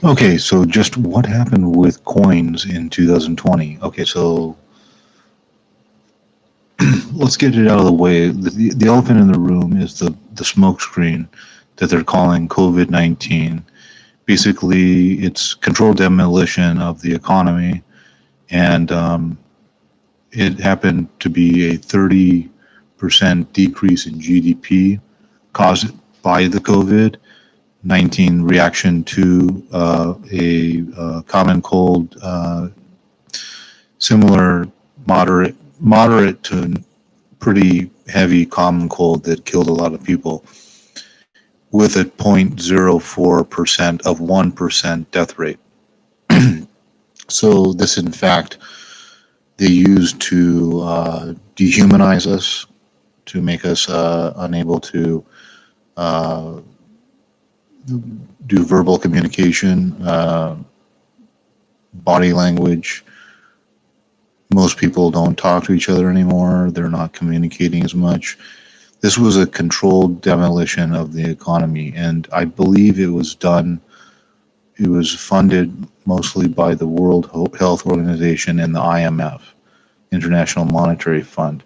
Okay, so just what happened with coins in 2020? Okay, so let's get it out of the way. The elephant in the room is the smoke screen that they're calling COVID 19. Basically, it's controlled demolition of the economy, and it happened to be a 30% decrease in GDP caused by the COVID 19 reaction to a common cold, similar moderate to pretty heavy common cold that killed a lot of people, with a 0.04% of 1% death rate. So this, in fact, they used to dehumanize us, to make us unable to uh, do verbal communication, body language. Most people don't talk to each other anymore. They're not communicating as much. This was a controlled demolition of the economy, and I believe it was done. It was funded mostly by the World Health Organization and the IMF, International Monetary Fund.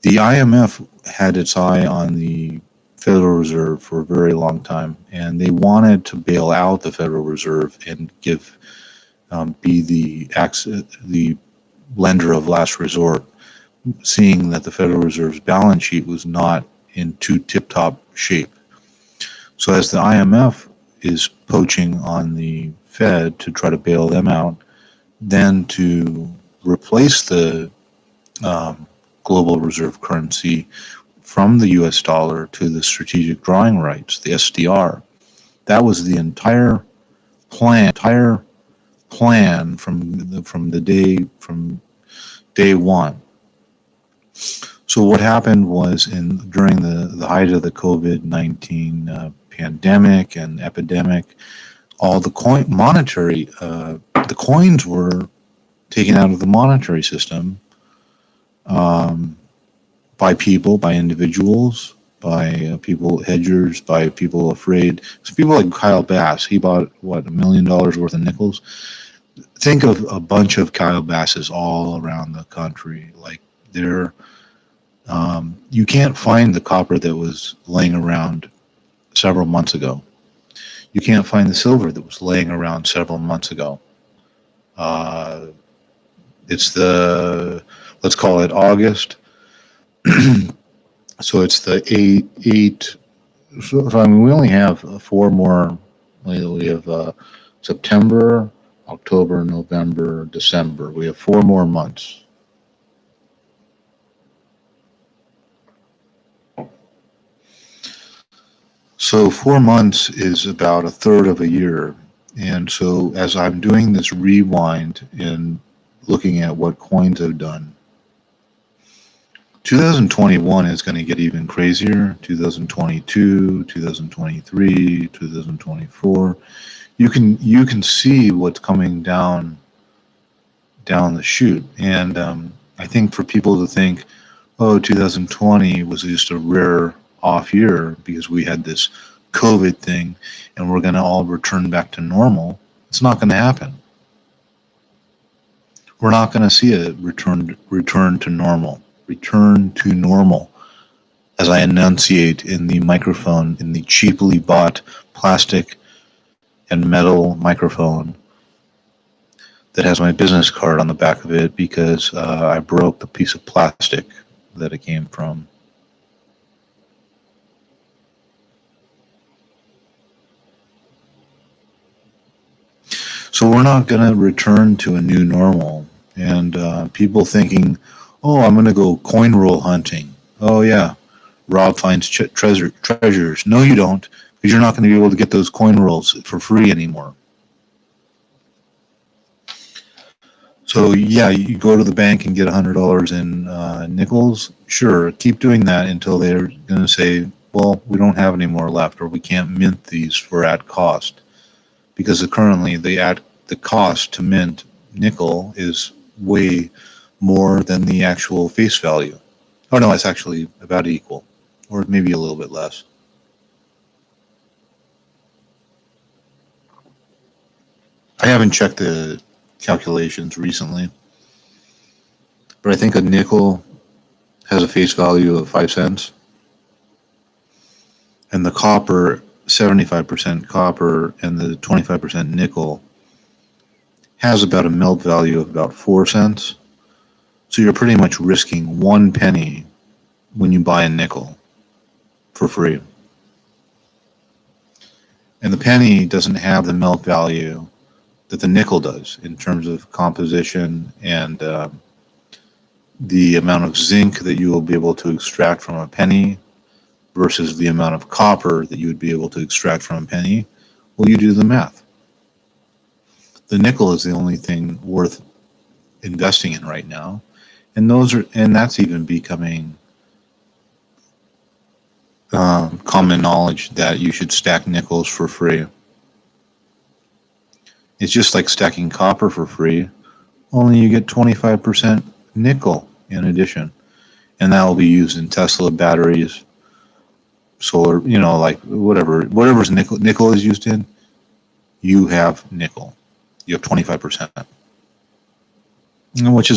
The IMF had its eye on the Federal Reserve for a very long time, and they wanted to bail out the Federal Reserve and give be the lender of last resort, seeing that the Federal Reserve's balance sheet was not in too tip-top shape. So as the IMF is poaching on the Fed to try to bail them out, then to replace the um, global reserve currency from the US dollar to the strategic drawing rights, the SDR. That was the entire plan from day one. So what happened was during the height of the COVID-19 pandemic and epidemic, all the coins were taken out of the monetary system, um, by people, by individuals, by people, hedgers, by people afraid. So people like Kyle Bass, he bought what, $1 million worth of nickels. Think of a bunch of Kyle Basses all around the country. Like they're, you can't find the copper that was laying around several months ago. You can't find the silver that was laying around several months ago. Uh, it's the, let's call it August. So it's the eight. So I mean, we only have four more. We have September, October, November, December. We have 4 more months. So 4 months is about a third of a year. And so as I'm doing this rewind and looking at what coins have done, 2021 is going to get even crazier. 2022, 2023, 2024. You can see what's coming down the chute. And I think for people to think, oh, 2020 was just a rare off year because we had this COVID thing and we're going to all return back to normal, it's not going to happen. We're not going to see a return to normal. Return to normal, as I enunciate in the microphone, in the cheaply bought plastic and metal microphone that has my business card on the back of it because I broke the piece of plastic that it came from. So we're not going to return to a new normal. And people thinking, oh, I'm going to go coin roll hunting. Oh, yeah, Rob finds treasures. No, you don't, because you're not going to be able to get those coin rolls for free anymore. So yeah, you go to the bank and get $100 in nickels. Sure, keep doing that until they're going to say, well, we don't have any more left, or we can't mint these for at cost, because currently the cost to mint nickel is way more than the actual face value. Oh no, it's actually about equal, or maybe a little bit less. I haven't checked the calculations recently, but I think a nickel has a face value of 5 cents, and the copper, 75% copper, and the 25% nickel has about a melt value of about 4 cents. So you're pretty much risking 1 penny when you buy a nickel for free. And the penny doesn't have the melt value that the nickel does in terms of composition and the amount of zinc that you will be able to extract from a penny versus the amount of copper that you would be able to extract from a penny. Well, you do the math. The nickel is the only thing worth investing in right now, and that's even becoming common knowledge that you should stack nickels for free. It's just like stacking copper for free, only you get 25% nickel in addition, and that will be used in Tesla batteries, solar, like whatever's nickel is used in. You have nickel. You have 25%, which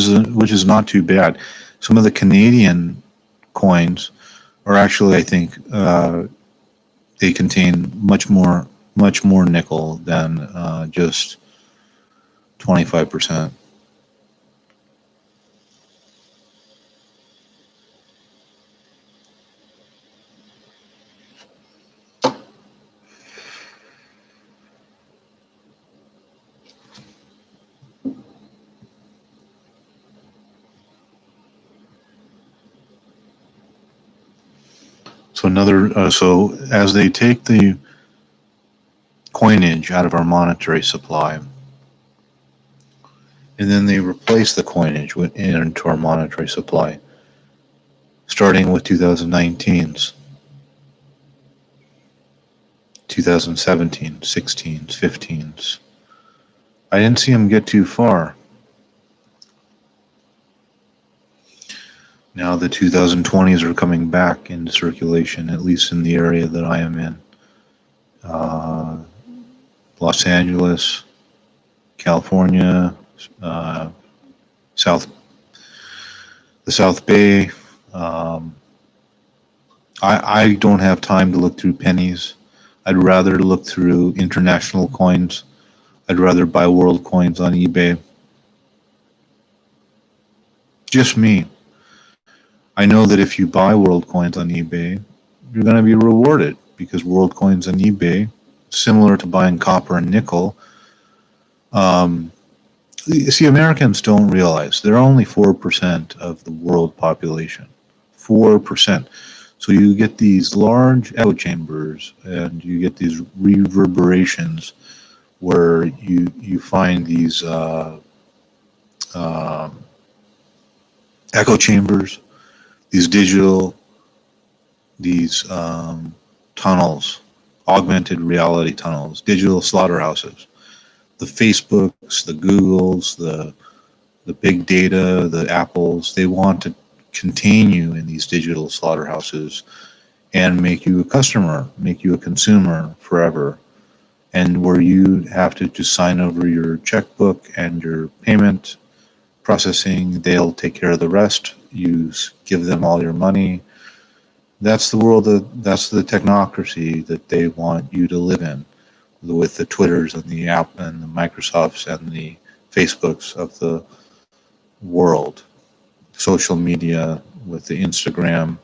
is not too bad. Some of the Canadian coins are actually, I think, they contain much more nickel than just 25%. So as they take the coinage out of our monetary supply, and then they replace the coinage into our monetary supply, starting with 2019's, 2017, 16s, 15s. I didn't see them get too far. Now the 2020s are coming back into circulation, at least in the area that I am in. Los Angeles, California, the South Bay. I don't have time to look through pennies. I'd rather look through international coins. I'd rather buy world coins on eBay. Just me. I know that if you buy world coins on eBay, you're going to be rewarded, because world coins on eBay, similar to buying copper and nickel, see, Americans don't realize they're only 4% of the world population. 4%. So you get these large echo chambers, and you get these reverberations where you find these echo chambers, these tunnels, augmented reality tunnels, digital slaughterhouses. The Facebooks, the Googles, the big data, the Apples, they want to contain you in these digital slaughterhouses and make you a customer, make you a consumer forever. And where you have to just sign over your checkbook and your payment processing, they'll take care of the rest. You give them all your money. That's the world, that's the technocracy that they want you to live in, with the Twitters and the app and the Microsofts and the Facebooks of the world. Social media, with the Instagram,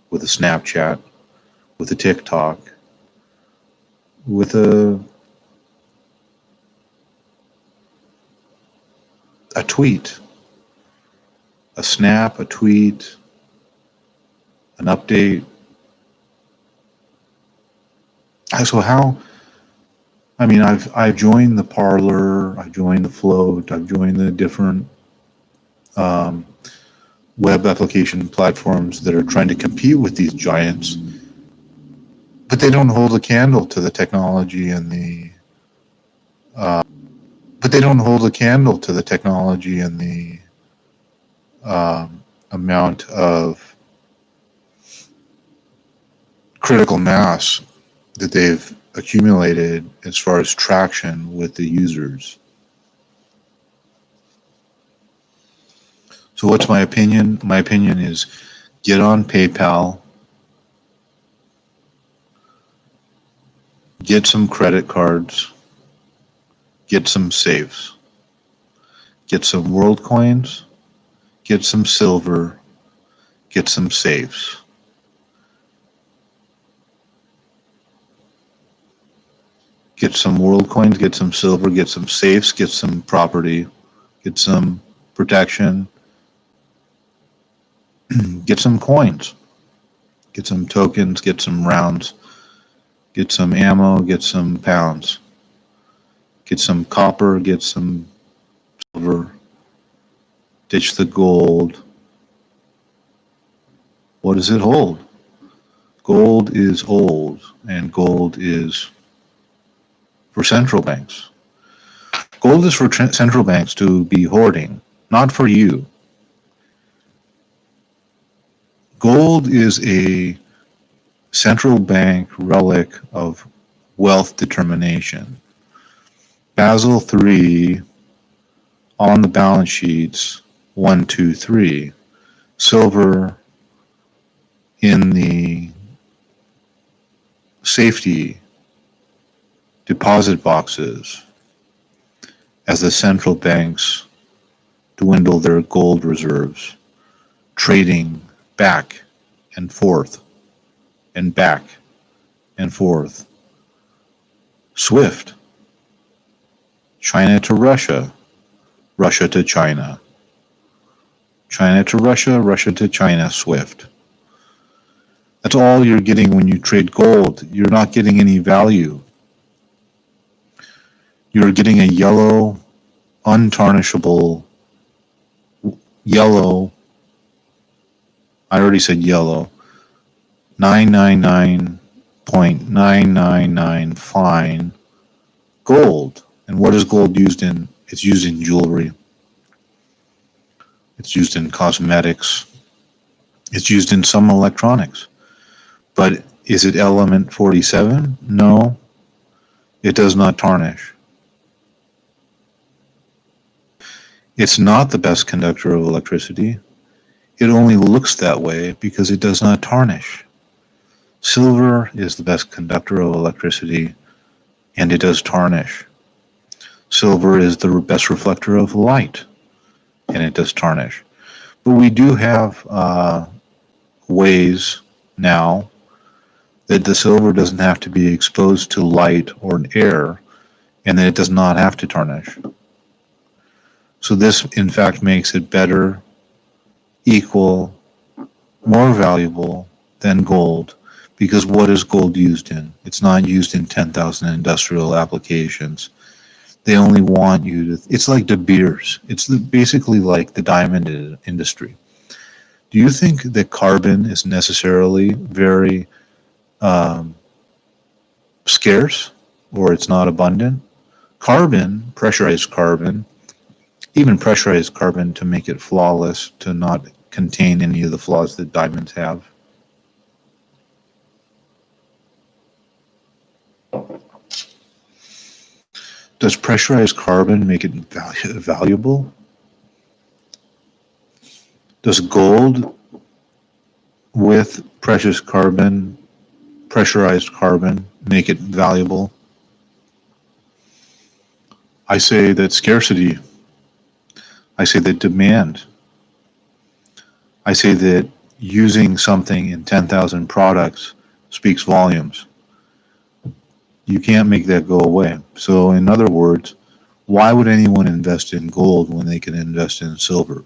with the Snapchat, with the TikTok, with a tweet, a snap, a tweet, an update. So I've joined the Parler, I've joined the Float, I've joined the different web application platforms that are trying to compete with these giants, but they don't hold a candle to the technology and the amount of critical mass that they've accumulated as far as traction with the users. So what's my opinion? My opinion is get on PayPal, get some credit cards, get some safes, get some world coins, get some silver, get some safes. Get some world coins, get some silver, get some safes, get some property, get some protection, get some coins, get some tokens, get some rounds, get some ammo, get some pounds, get some copper, get some silver, ditch the gold. What does it hold? Gold is old, and gold is for central banks. Gold is for central banks to be hoarding, not for you. Gold is a central bank relic of wealth determination. Basel III on the balance sheets 1, 2, 3. Silver in the safety deposit boxes as the central banks dwindle their gold reserves, trading back and forth and back and forth. SWIFT, China to Russia, Russia to China, China to Russia, Russia to China, SWIFT. That's all you're getting when you trade gold. You're not getting any value. You're getting a yellow, untarnishable, yellow, I already said yellow, 999.999 fine gold. And what is gold used in? It's used in jewelry. It's used in cosmetics. It's used in some electronics. But is it element 47? No, it does not tarnish. It's not the best conductor of electricity. It only looks that way because it does not tarnish. Silver is the best conductor of electricity, and it does tarnish. Silver is the best reflector of light, and it does tarnish. But we do have ways now that the silver doesn't have to be exposed to light or air, and that it does not have to tarnish. So this, in fact, makes it better, equal, more valuable than gold, because what is gold used in? It's not used in 10,000 industrial applications. They only want you to, it's like De Beers. It's basically like the diamond industry. Do you think that carbon is necessarily very scarce, or it's not abundant? Carbon, pressurized carbon, even pressurized carbon to make it flawless, to not contain any of the flaws that diamonds have. Does pressurized carbon make it valuable? Does gold with precious carbon, pressurized carbon, make it valuable? I say that scarcity. I say that demand. I say that using something in 10,000 products speaks volumes. You can't make that go away. So in other words, why would anyone invest in gold when they can invest in silver?